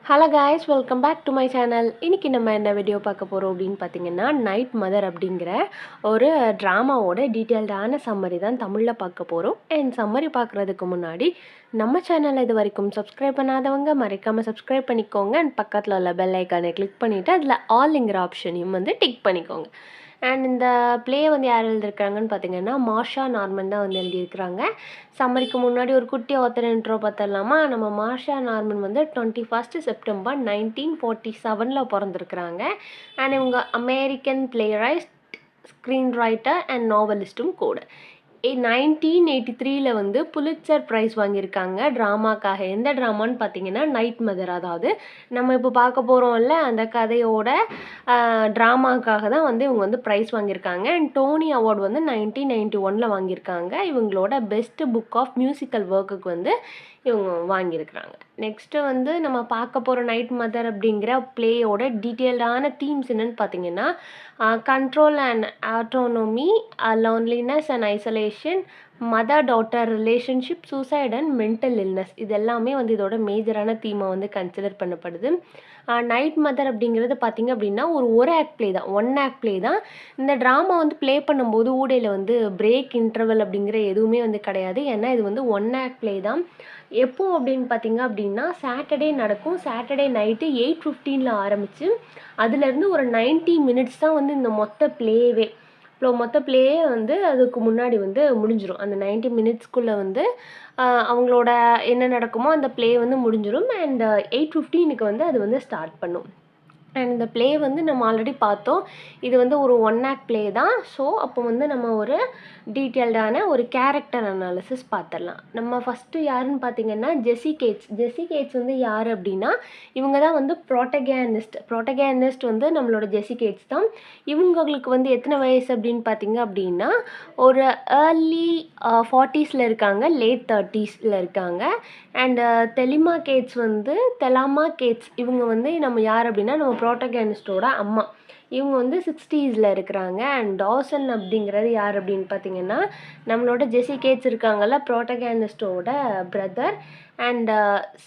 Hello guys, welcome back to my channel. இன்றைக்கி நம்ம என்ன வீடியோ பார்க்க போகிறோம் அப்படின்னு பார்த்தீங்கன்னா, நைட் மதர் அப்படிங்கிற ஒரு ட்ராமாவோட டீட்டெயில்டான சம்மரி தான் தமிழில் பார்க்க போகிறோம். அண்ட் சம்மரி பார்க்குறதுக்கு முன்னாடி நம்ம சேனலை இது வரைக்கும் சப்ஸ்கிரைப் பண்ணாதவங்க மறக்காமல் சப்ஸ்கிரைப் பண்ணிக்கோங்க. அண்ட் பக்கத்தில் உள்ள பெல் ஐக்கானை கிளிக் பண்ணிவிட்டு அதில் ஆல்ங்கிற ஆப்ஷனையும் டிக் பண்ணிக்கோங்க. அண்ட் இந்த ப்ளே யார் எழுதியிருக்காங்கன்னு பார்த்தீங்கன்னா, மார்ஷா நார்மன் தான் எழுதியிருக்கிறாங்க. சம்மரிக்கு முன்னாடி ஒரு குட்டி ஆத்தர் இன்ட்ரோ பார்த்துடலாமா? நம்ம மார்ஷா நார்மன் 21 செப்டம்பர் 1947 பிறந்திருக்கிறாங்க. அண்ட் இவங்க American playwright, screen writer and நாவலிஸ்ட்டும் கூட. 1983 புலிட்சர் ப்ரைஸ் வாங்கியிருக்காங்க ட்ராமாக்காக. எந்த ட்ராமான்னு பார்த்தீங்கன்னா நைட் மதர். அதாவது நம்ம இப்போ பார்க்க போகிறோம்ல அந்த கதையோட ட்ராமாக்காக தான் இவங்க ப்ரைஸ் வாங்கியிருக்காங்க. அண்ட் டோனி அவார்டு 1991 வாங்கியிருக்காங்க. இவங்களோட பெஸ்ட் புக் ஆஃப் மியூசிக்கல் ஒர்க்குக்கு இவங்க வாங்கியிருக்கிறாங்க. நெக்ஸ்ட்டு நம்ம பார்க்க போகிற நைட் மதர் அப்படிங்கிற ப்ளேயோட டீட்டெயில்டான தீம்ஸ் என்னென்னு பார்த்தீங்கன்னா, control and autonomy, loneliness and isolation, mother daughter relationship, suicide and mental illness. இது எல்லாமே இதோட மேஜரான தீமை கன்சிடர் பண்ணப்படுது. நைட் மதர் அப்படிங்கிறது பார்த்திங்க அப்படின்னா ஒரு ஆக்ட் ப்ளே தான், ஒன் ஆக்ட் ப்ளே தான். இந்த ட்ராமா ப்ளே பண்ணும்போது ஊடையில் பிரேக் இன்டர்வல் அப்படிங்கிற எதுவுமே கிடையாது. ஏன்னா இது ஒன் ஆக்ட் ப்ளே தான். எப்போ அப்படின்னு பார்த்தீங்க அப்படின்னா சாட்டர்டே நடக்கும். சாட்டர்டே நைட்டு 8:15 ஆரம்பித்து அதுலேருந்து ஒரு 90 மினிட்ஸ் தான் இந்த மொத்த ப்ளேவே. மொத்த ப்ளேயே அதுக்கு முன்னாடி முடிஞ்சிடும். அந்த 90 மினிட்ஸ்க்குள்ளே அவங்களோட என்ன நடக்குமோ அந்த ப்ளே முடிஞ்சிடும். அண்ட் 8:15க்கு அது ஸ்டார்ட் பண்ணும். அண்ட் இந்த ப்ளே நம்ம ஆல்ரெடி பார்த்தோம். இது ஒரு ஒன் ஆக்ட் ப்ளே தான். ஸோ அப்போ நம்ம ஒரு டீட்டெயில்டான ஒரு கேரக்டர் அனாலிசிஸ் பார்த்துடலாம். நம்ம ஃபஸ்ட்டு யாருன்னு பார்த்தீங்கன்னா ஜெஸி கேட்ஸ். ஜெஸி கேட்ஸ் யார் அப்படின்னா இவங்க தான் ப்ரோட்டகனிஸ்ட் நம்மளோட ஜெஸி கேட்ஸ் தான். இவங்களுக்கு எத்தனை வயசு அப்படின்னு பார்த்தீங்க அப்படின்னா ஒரு ஏர்லி 40s இருக்காங்க, லேட் 30s இருக்காங்க. அண்ட் தெலாமா கேட்ஸ் இவங்க நம்ம யார் அப்படின்னா நம்ம ப்ரோட்டகனிஸ்டோட அம்மா. இவங்க 60s இருக்கிறாங்க. அண்ட் டாசன் அப்படிங்கிறது யார் அப்படின்னு பார்த்தீங்கன்னா நம்மளோட ஜெஸி கேட்ஸ் இருக்காங்கல்ல, ப்ரோட்டகனிஸ்டோட பிரதர். அண்ட்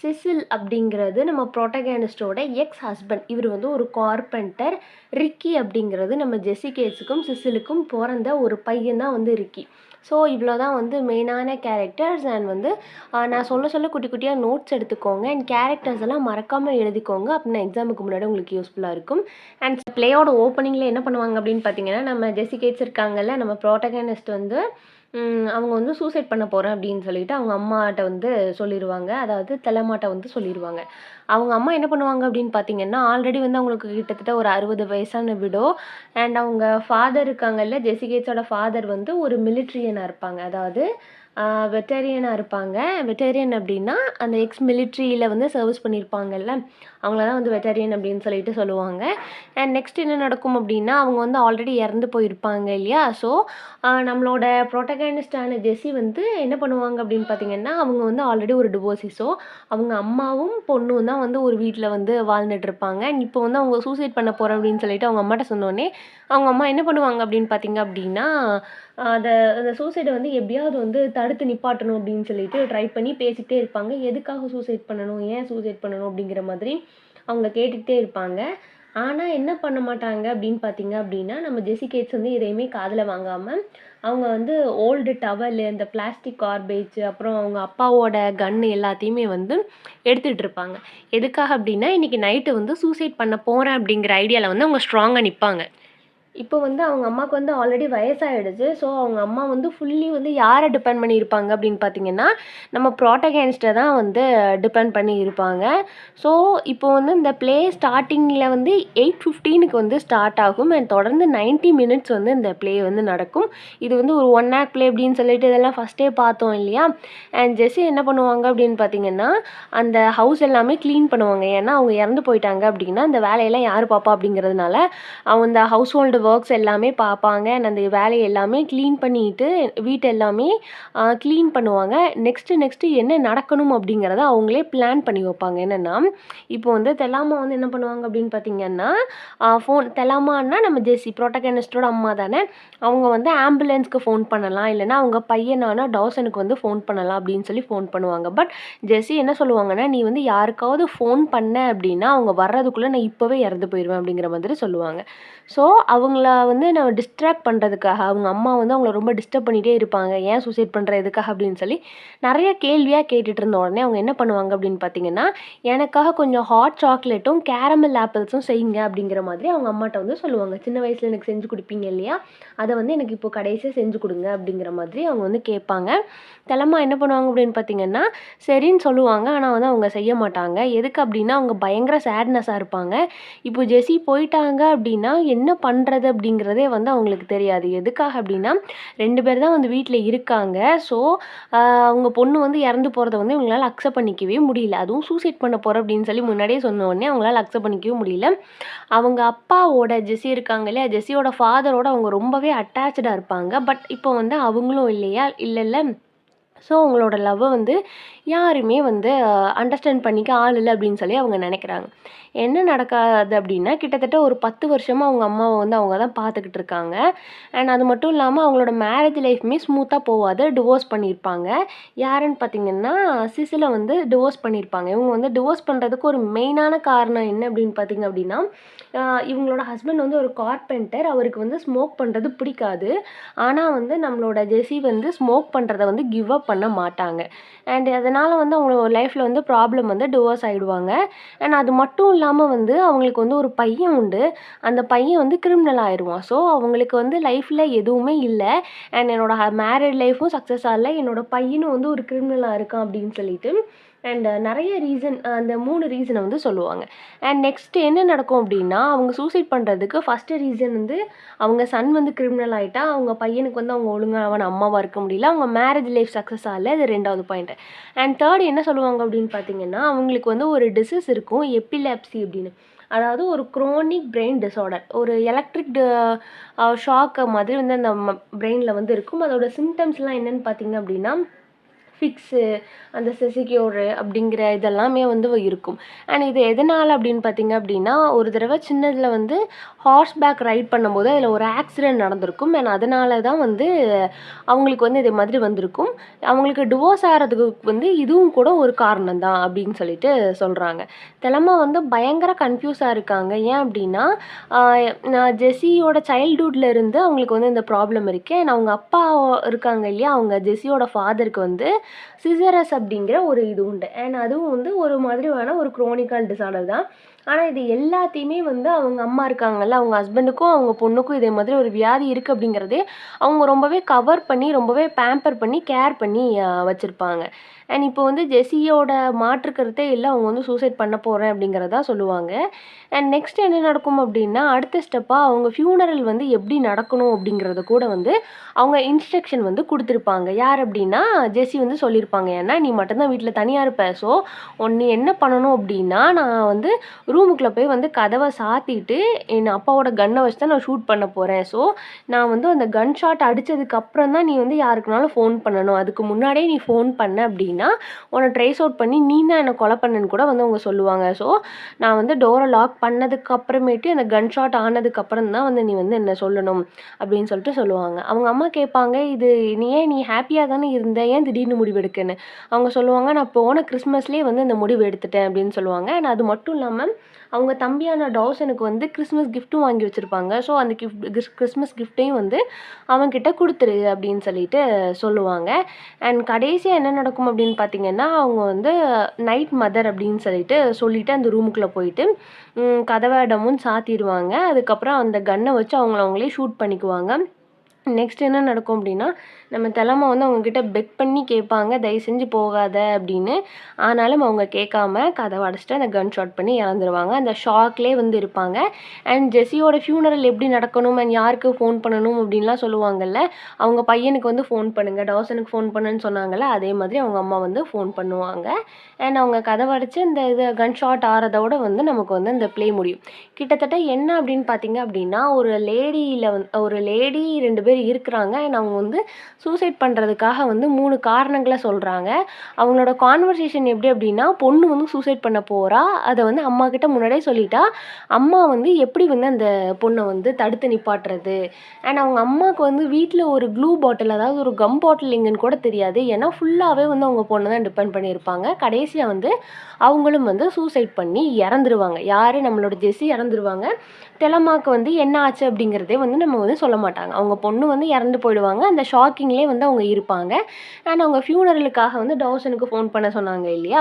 சிசில் அப்படிங்கிறது நம்ம ப்ரோட்டகனிஸ்டோட எக்ஸ் ஹஸ்பண்ட். இவர் ஒரு கார்பெண்டர். ரிக்கி அப்படிங்கிறது நம்ம ஜெஸி கேட்ஸுக்கும் சிசிலுக்கும் பிறந்த ஒரு பையன் தான் ரிக்கி. ஸோ இவ்வளோ தான் மெயினான கேரக்டர்ஸ். அண்ட் நான் சொல்ல குட்டி குட்டியாக நோட்ஸ் எடுத்துக்கோங்க. அண்ட் கேரக்டர்ஸ் எல்லாம் மறக்காமல் எழுதிக்கோங்க. அப்படின்னா எக்ஸாமுக்கு முன்னாடி உங்களுக்கு யூஸ்ஃபுல்லாக இருக்கும். அண்ட் ப்ளேயோட ஓப்பனிங்கில் என்ன பண்ணுவாங்க அப்படின்னு பார்த்தீங்கன்னா நம்ம ஜெஸி கேட்ஸ் இருக்காங்கல்ல, நம்ம ப்ரோட்டகனிஸ்ட் அவங்க சூசைட் பண்ண போகிறேன் அப்படின்னு சொல்லிட்டு அவங்க அம்மாட்ட சொல்லிடுவாங்க. அதாவது தெலமாட்ட சொல்லிடுவாங்க. அவங்க அம்மா என்ன பண்ணுவாங்க அப்படின்னு பார்த்தீங்கன்னா ஆல்ரெடி அவங்களுக்கு கிட்டத்தட்ட ஒரு 60 வயசான விடோ. அண்ட் அவங்க ஃபாதர் இருக்காங்கல்ல, ஜெஸி கேட்ஸோட ஃபாதர் ஒரு மிலிட்ரியனாக இருப்பாங்க. அதாவது வெட்டேரியனாக இருப்பாங்க. வெட்டேரியன் அப்படின்னா அந்த எக்ஸ் மிலிட்ரியில் சர்வீஸ் பண்ணியிருப்பாங்கல்ல, அவங்கள தான் வெட்டேரியன் அப்படின்னு சொல்லிட்டு சொல்லுவாங்க. அண்ட் நெக்ஸ்ட் என்ன நடக்கும் அப்படின்னா அவங்க ஆல்ரெடி இறந்து போயிருப்பாங்க இல்லையா. ஸோ நம்மளோட ப்ரோட்டகனிஸ்டான ஜெஸி என்ன பண்ணுவாங்க அப்படின்னு பார்த்தீங்கன்னா அவங்க ஆல்ரெடி ஒரு டிவோர்ஸி. ஸோ அவங்க அம்மாவும் பொண்ணும் தான் ஒரு வீட்டில் வாழ்ந்துட்டு இருப்பாங்க. அண்ட் இப்போ அவங்க சூசைட் பண்ண போகிறேன் அப்படின்னு சொல்லிட்டு அவங்க அம்மாட்ட சொன்னோடனே அவங்க அம்மா என்ன பண்ணுவாங்க அப்படின்னு பார்த்தீங்க அப்படின்னா அந்த சூசைடை எப்படியாவது தடுத்து நிப்பாட்டணும் அப்படின்னு சொல்லிட்டு ட்ரை பண்ணி பேசிக்கிட்டே இருப்பாங்க. எதுக்காக சூசைட் பண்ணணும், ஏன் சூசைட் பண்ணணும் அப்படிங்கிற மாதிரி அவங்க கேட்டுக்கிட்டே இருப்பாங்க. ஆனால் என்ன பண்ண மாட்டாங்க அப்படின்னு பார்த்தீங்க அப்படின்னா நம்ம ஜெஸி கேட்ஸ் எதையுமே காதில் வாங்காமல் அவங்க ஓல்டு டவல், இந்த பிளாஸ்டிக் கார்பேஜ், அப்புறம் அவங்க அப்பாவோட கன்று எல்லாத்தையுமே எடுத்துகிட்டு இருப்பாங்க. எதுக்காக அப்படின்னா இன்றைக்கி நைட்டு சூசைட் பண்ண போகிறேன் அப்படிங்கிற ஐடியாவில் அவங்க ஸ்ட்ராங்காக நிற்பாங்க. இப்போ அவங்க அம்மாவுக்கு ஆல்ரெடி வயசாகிடுச்சு. ஸோ அவங்க அம்மா ஃபுல்லி யாரை டிபெண்ட் பண்ணி இருப்பாங்க அப்படின்னு பார்த்தீங்கன்னா நம்ம ப்ரோட்டகனிஸ்ட்டை தான் டிபெண்ட் பண்ணி இருப்பாங்க. ஸோ இப்போ இந்த ப்ளே ஸ்டார்டிங்கில் 8:15க்கு ஸ்டார்ட் ஆகும். அண்ட் தொடர்ந்து 90 மினிட்ஸ் இந்த ப்ளே நடக்கும். இது ஒரு ஒன் ஆக்ட் ப்ளே அப்படின்னு சொல்லிட்டு இதெல்லாம் ஃபஸ்ட்டே பார்த்தோம் இல்லையா. அண்ட் ஜெஸி என்ன பண்ணுவாங்க அப்படின்னு பார்த்தீங்கன்னா அந்த ஹவுஸ் எல்லாமே க்ளீன் பண்ணுவாங்க. ஏன்னா அவங்க இறந்து போயிட்டாங்க அப்படின்னா அந்த வேலையெல்லாம் யார் பார்ப்பா அப்படிங்கிறதுனால அவங்க இந்த ஹவுஸ் ஹோல்டு ஒர்க்ஸ் எல்லாமே பார்ப்பாங்க. அண்ட் அந்த வேலையை எல்லாமே க்ளீன் பண்ணிட்டு வீட்டு எல்லாமே க்ளீன் பண்ணுவாங்க. நெக்ஸ்ட்டு என்ன நடக்கணும் அப்படிங்கிறத அவங்களே பிளான் பண்ணி வைப்பாங்க. என்னென்னா இப்போ வந்து தெலாமா வந்து என்ன பண்ணுவாங்க அப்படின்னு பார்த்தீங்கன்னா, தெலாமான்னா நம்ம ஜெஸி புரோட்டகனிஸ்டோட அம்மா தானே. அவங்க வந்து ஆம்புலன்ஸ்க்கு ஃபோன் பண்ணலாம், இல்லைன்னா அவங்க பையனான டாசனுக்கு வந்து ஃபோன் பண்ணலாம் அப்படின்னு சொல்லி ஃபோன் பண்ணுவாங்க. பட் ஜெஸி என்ன சொல்லுவாங்கன்னா, நீ வந்து யாருக்காவது ஃபோன் பண்ண அப்படின்னா அவங்க வர்றதுக்குள்ளே நான் இப்போவே இறந்து போயிடுவேன் அப்படிங்கிற மாதிரி சொல்லுவாங்க. ஸோ அவங்கள வந்து நம்ம டிஸ்ட்ராக்ட் பண்ணுறதுக்காக அவங்க அம்மா வந்து அவங்கள ரொம்ப டிஸ்டர்ப் பண்ணிகிட்டே இருப்பாங்க. ஏன் சூசைட் பண்ணுற எதுக்காக அப்படின்னு சொல்லி நிறைய கேள்வியாக கேட்டுட்டு இருந்த உடனே அவங்க என்ன பண்ணுவாங்க அப்படின்னு பார்த்தீங்கன்னா, எனக்காக கொஞ்சம் ஹாட் சாக்லேட்டும் கேரமல் ஆப்பிள்ஸும் செய்யுங்க அப்படிங்கிற மாதிரி அவங்க அம்மாட்ட வந்து சொல்லுவாங்க. சின்ன வயசில் எனக்கு செஞ்சு கொடுப்பீங்க இல்லையா, அதை வந்து எனக்கு இப்போ கடைசியாக செஞ்சு கொடுங்க அப்படிங்கிற மாதிரி அவங்க வந்து கேட்பாங்க. தெலமா என்ன பண்ணுவாங்க அப்படின்னு பார்த்தீங்கன்னா, சரின்னு சொல்லுவாங்க. ஆனால் வந்து அவங்க செய்ய மாட்டாங்க. எதுக்கு அப்படின்னா அவங்க பயங்கர சேட்னஸாக இருப்பாங்க. இப்போ ஜெஸி போயிட்டாங்க அப்படின்னா என்ன பண்ணுறது அப்படிங்கிறதே வந்து அவங்களுக்கு தெரியாது. எதுக்காக அப்படின்னா 2 பேர் தான் வந்து வீட்டில் இருக்காங்க. ஸோ அவங்க பொண்ணு வந்து இறந்து போகிறத வந்து இவங்களால அக்செப்ட் பண்ணிக்கவே முடியல. அதுவும் சூசைட் பண்ண போகிறேன் அப்படின்னு சொல்லி முன்னாடியே சொன்ன உடனே அவங்களால அக்செப்ட் பண்ணிக்கவே முடியல. அவங்க அப்பாவோட ஜெஸி இருக்காங்க இல்லையா, ஜெஸியோட ஃபாதரோட அவங்க ரொம்பவே அட்டாச்சாக இருப்பாங்க. பட் இப்போ வந்து அவங்களும் இல்லையா, இல்லைல்ல. ஸோ அவங்களோட லவ்வை வந்து யாருமே வந்து அண்டர்ஸ்டாண்ட் பண்ணிக்க ஆள் இல்லை அப்படின்னு சொல்லி அவங்க நினைக்கிறாங்க. என்ன நடக்காது அப்படின்னா, கிட்டத்தட்ட ஒரு 10 வருஷமாக அவங்க அம்மாவை வந்து அவங்க தான் பார்த்துக்கிட்டு இருக்காங்க. அண்ட் அது மட்டும் இல்லாமல் அவங்களோட மேரேஜ் லைஃப்மே ஸ்மூத்தாக போகாது. டிவோர்ஸ் பண்ணியிருப்பாங்க. யாருன்னு பார்த்தீங்கன்னா, சிசிலை வந்து டிவோர்ஸ் பண்ணியிருப்பாங்க. இவங்க வந்து டிவோர்ஸ் பண்ணுறதுக்கு ஒரு மெயினான காரணம் என்ன அப்படின்னு பார்த்தீங்க அப்படின்னா, இவங்களோட ஹஸ்பண்ட் வந்து ஒரு கார்பெண்டர். அவருக்கு வந்து ஸ்மோக் பண்ணுறது பிடிக்காது. ஆனால் வந்து நம்மளோட ஜெஸி வந்து ஸ்மோக் பண்ணுறத வந்து கிவ் அப் பண்ண மாட்டாங்க. அண்ட் அதனால் வந்து அவங்களோட லைஃப்பில் வந்து ப்ராப்ளம் வந்து டிவோர்ஸ் ஆகிடுவாங்க. அண்ட் அது மட்டும் இல்லாமல் வந்து அவங்களுக்கு வந்து ஒரு பையன் உண்டு. அந்த பையன் வந்து கிரிமினல் ஆயிடுவான். ஸோ அவங்களுக்கு வந்து லைஃப்பில் எதுவுமே இல்லை. அண்ட் என்னோட மேரிட் லைஃப்பும் சக்ஸஸ் ஆகலை. என்னோட பையனும் வந்து ஒரு கிரிமினலாக இருக்கான் அப்படின்னு சொல்லிட்டு அண்ட் நிறைய ரீசன், அந்த 3 ரீசனை வந்து சொல்லுவாங்க. அண்ட் நெக்ஸ்ட்டு என்ன நடக்கும் அப்படின்னா, அவங்க சூசைட் பண்ணுறதுக்கு ஃபஸ்ட்டு ரீசன் வந்து அவங்க சன் வந்து கிரிமினல் ஆகிட்டா அவங்க பையனுக்கு வந்து அவங்க ஒழுங்கான அம்மாவாக இருக்க முடியல. அவங்க மேரேஜ் லைஃப் சக்ஸஸ் ஆகலை. இது 2வது பாயிண்ட்டு. அண்ட் தேர்ட் என்ன சொல்லுவாங்க அப்படின்னு பார்த்தீங்கன்னா, அவங்களுக்கு வந்து ஒரு டிசீஸ் இருக்கும், எபிலெப்சி அப்படின்னு. அதாவது ஒரு குரோனிக் பிரெயின் டிஸார்டர். ஒரு எலக்ட்ரிக் ஷாக்கு மாதிரி வந்து அந்த பிரெயினில் வந்து இருக்கும். அதோட சிம்டம்ஸ்லாம் என்னென்னு பார்த்தீங்க அப்படின்னா, ஃபிக்ஸு, அந்த செசிக்யூரு அப்படிங்கிற இதெல்லாமே வந்து இருக்கும். அண்ட் இது எதனால் அப்படின்னு பார்த்தீங்க அப்படின்னா, ஒரு தடவை சின்னதில் வந்து ஹார்ஸ் பேக் ரைட் பண்ணும்போது அதில் ஒரு ஆக்சிடெண்ட் நடந்திருக்கும். அண்ட் அதனால தான் வந்து அவங்களுக்கு வந்து இதே மாதிரி வந்திருக்கும். அவங்களுக்கு டிவோர்ஸ் ஆகிறதுக்கு வந்து இதுவும் கூட ஒரு காரணம் தான் அப்படின்னு சொல்லிட்டு சொல்கிறாங்க. தெலமா வந்து பயங்கர கன்ஃபியூஸாக இருக்காங்க. ஏன் அப்படின்னா, நான் ஜெஸியோட சைல்ட்ஹுட்ல இருந்து அவங்களுக்கு வந்து இந்த ப்ராப்ளம் இருக்குது. அண்ட் அவங்க அப்பா இருக்காங்க இல்லையா, அவங்க ஜெஸியோட ஃபாதருக்கு வந்து சிசரஸ் அப்படிங்கிற ஒரு இது உண்டு. அண்ட் அதுவும் வந்து ஒரு மாதிரியான ஒரு குரோனிக்கல் டிஸார்டர் தான். ஆனால் இது எல்லாத்தையுமே வந்து அவங்க அம்மா இருக்காங்கல்ல, அவங்க ஹஸ்பண்டுக்கும் அவங்க பொண்ணுக்கும் இதே மாதிரி ஒரு வியாதி இருக்குது அப்படிங்கிறதே அவங்க ரொம்பவே கவர் பண்ணி, ரொம்பவே பேம்பர் பண்ணி, கேர் பண்ணி வச்சுருப்பாங்க. அண்ட் இப்போ வந்து ஜெஸியோட மாற்று கருத்தே இல்லை, அவங்க வந்து சூசைட் பண்ண போகிறேன் அப்படிங்கிறதா சொல்லுவாங்க. அண்ட் நெக்ஸ்ட் என்ன நடக்கும் அப்படின்னா, அடுத்த ஸ்டெப்பாக அவங்க ஃபியூனரல் வந்து எப்படி நடக்கணும் அப்படிங்கிறத கூட வந்து அவங்க இன்ஸ்ட்ரக்ஷன் வந்து கொடுத்துருப்பாங்க. யார் அப்படின்னா, ஜெஸி வந்து சொல்லியிருப்பாங்க. ஏன்னா நீ மட்டும்தான் வீட்டில் தனியாக இருப்ப. ஸோ நீ என்ன பண்ணணும் அப்படின்னா, நான் வந்து ரூமுக்குள்ளே போய் வந்து கதவை சாத்திட்டு என் அப்பாவோட கன்னை வச்சு தான் நான் ஷூட் பண்ண போகிறேன். ஸோ நான் வந்து அந்த கன் ஷாட் அடித்ததுக்கப்புறம் தான் நீ வந்து யாருக்குனாலும் ஃபோன் பண்ணணும். அதுக்கு முன்னாடியே நீ ஃபோன் பண்ண அப்படின்னா உன்னை ட்ரேஸ் அவுட் பண்ணி நீ தான் என்னை கொலை பண்ணேன்னு கூட வந்து அவங்க சொல்லுவாங்க. ஸோ நான் வந்து டோரை லாக் பண்ணதுக்கு அப்புறமேட்டு அந்த கன் ஷாட் ஆனதுக்கப்புறம் தான் வந்து நீ வந்து என்ன சொல்லணும் அப்படின்னு சொல்லிட்டு சொல்லுவாங்க. அவங்க அம்மா கேட்பாங்க, இது நீ ஹாப்பியாக தானே இருந்த, ஏன் திடீர்னு முடிவு எடுக்கன்னு. அவங்க சொல்லுவாங்க, நான் போன கிறிஸ்மஸ்லேயே வந்து இந்த முடிவு எடுத்துட்டேன் அப்படின்னு சொல்லுவாங்க. அண்ட் அது மட்டும் இல்லாமல் அவங்க தம்பியான டாசனுக்கு வந்து கிறிஸ்மஸ் கிஃப்ட்டும் வாங்கி வச்சுருப்பாங்க. ஸோ அந்த கிறிஸ்மஸ் கிஃப்ட்டையும் வந்து அவன்கிட்ட கொடுத்துரு அப்படின்னு சொல்லிட்டு சொல்லுவாங்க. அண்ட் கடைசியாக என்ன நடக்கும் அப்படின்னு பார்த்தீங்கன்னா, அவங்க வந்து நைட் மதர் அப்படின்னு சொல்லிட்டு அந்த ரூமுக்குள்ளே போயிட்டு கதவை இடமும் சாத்திடுவாங்க. அதுக்கப்புறம் அந்த கன்னை வச்சு அவங்களே ஷூட் பண்ணிக்குவாங்க. நெக்ஸ்ட் என்ன நடக்கும் அப்படின்னா, நம்ம தெலமா வந்து அவங்ககிட்ட பெக் பண்ணி கேட்பாங்க, "தயவு செஞ்சு போகாத" அப்படின்னு. ஆனாலும் அவங்க கேட்காம கதவ அடைச்சிட்டு அந்த கன் ஷாட் பண்ணி இறந்துருவாங்க. அந்த ஷாக்லேயே வந்து இருப்பாங்க. அண்ட் ஜெஸியோட ஃபியூனரல் எப்படி நடக்கணும் அண்ட் யாருக்கு ஃபோன் பண்ணணும் அப்படின்லாம் சொல்லுவாங்கல்ல, அவங்க பையனுக்கு வந்து ஃபோன் பண்ணுங்க, டாசனுக்கு ஃபோன் பண்ணுன்னு சொன்னாங்கல்ல, அதே மாதிரி அவங்க அம்மா வந்து ஃபோன் பண்ணுவாங்க. அண்ட் அவங்க கதவ அடைச்சு இந்த கன் ஷாட் ஆறதோட வந்து நமக்கு வந்து அந்த ப்ளே முடியும். கிட்டத்தட்ட என்ன அப்படின்னு பார்த்தீங்க அப்படின்னா, ஒரு லேடி 2 பேர் இருக்கிறாங்க. அண்ட் அவங்க வந்து சூசைட் பண்ணுறதுக்காக வந்து 3 காரணங்கள சொல்றாங்க. அவங்களோட கான்வர்சேஷன் எப்படி அப்படின்னா, பொண்ணு வந்து சூசைட் பண்ண போறா. அத வந்து அம்மாகிட்ட முன்னாடியே சொல்லிட்டா. அம்மா வந்து எப்படி வந்து அந்த பொண்ண வந்து தடுத்து நிப்பாட்டுறது? அண்ட் அவங்க அம்மாவுக்கு வந்து வீட்ல ஒரு க்ளூ பாட்டில், அதாவது ஒரு கம் பாட்டில் எங்கன்னு கூட தெரியாது. ஏன்னா ஃபுல்லாவே வந்து அவங்க பொண்ண தான் டிபெண்ட் பண்ணியிருப்பாங்க. கடைசியா வந்து அவங்களும் வந்து சூசைட் பண்ணி இறந்துருவாங்க. யாரு? நம்மளோட ஜெஸி இறந்துருவாங்க. தெலமாக்கு வந்து என்ன ஆச்சு அப்படிங்கிறதே வந்து நம்ம வந்து சொல்ல மாட்டாங்க. அவங்க பொண்ணு வந்து இறந்து போயிடுவாங்க. அந்த ஷாக்கிங்லேயே வந்து அவங்க இருப்பாங்க. அண்ட் அவங்க ஃபியூனரலுக்காக வந்து டாசனுக்கு ஃபோன் பண்ண சொன்னாங்க இல்லையா?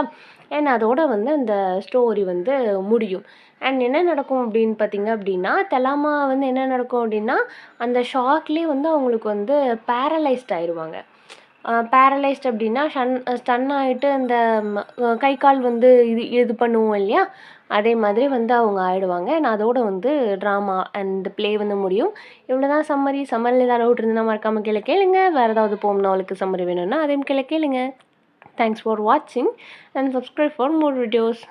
அண்ட் அதோட வந்து அந்த ஸ்டோரி வந்து முடியும். அண்ட் என்ன நடக்கும் அப்படின்னு பார்த்தீங்க அப்படின்னா, தெலாமா வந்து என்ன நடக்கும் அப்படின்னா, அந்த ஷாக்லேயே வந்து அவங்களுக்கு வந்து பேரலைஸ்ட் ஆயிருவாங்க. பேரலைஸ்ட் அப்படின்னா ஸ்டன் ஆயிட்டு அந்த கை, கால் வந்து இது பண்ணுவோம் இல்லையா? அதே மாதிரி வந்து அவங்க ஆயிடுவாங்க. நான் அதோட வந்து ட்ராமா அண்ட் ப்ளே வந்து முடியும். இவ்வளோதான் சம்மரி. சம்மரில ஏதாவது டவுட் இருந்ததுன்னா மறக்காம கீழ கேளுங்க. வேறு ஏதாவது போம் நாவலுக்கு சம்மரி வேணும்னா அதையும் கீழ கேளுங்க. தேங்க்ஸ் ஃபார் வாட்சிங் and subscribe for more videos.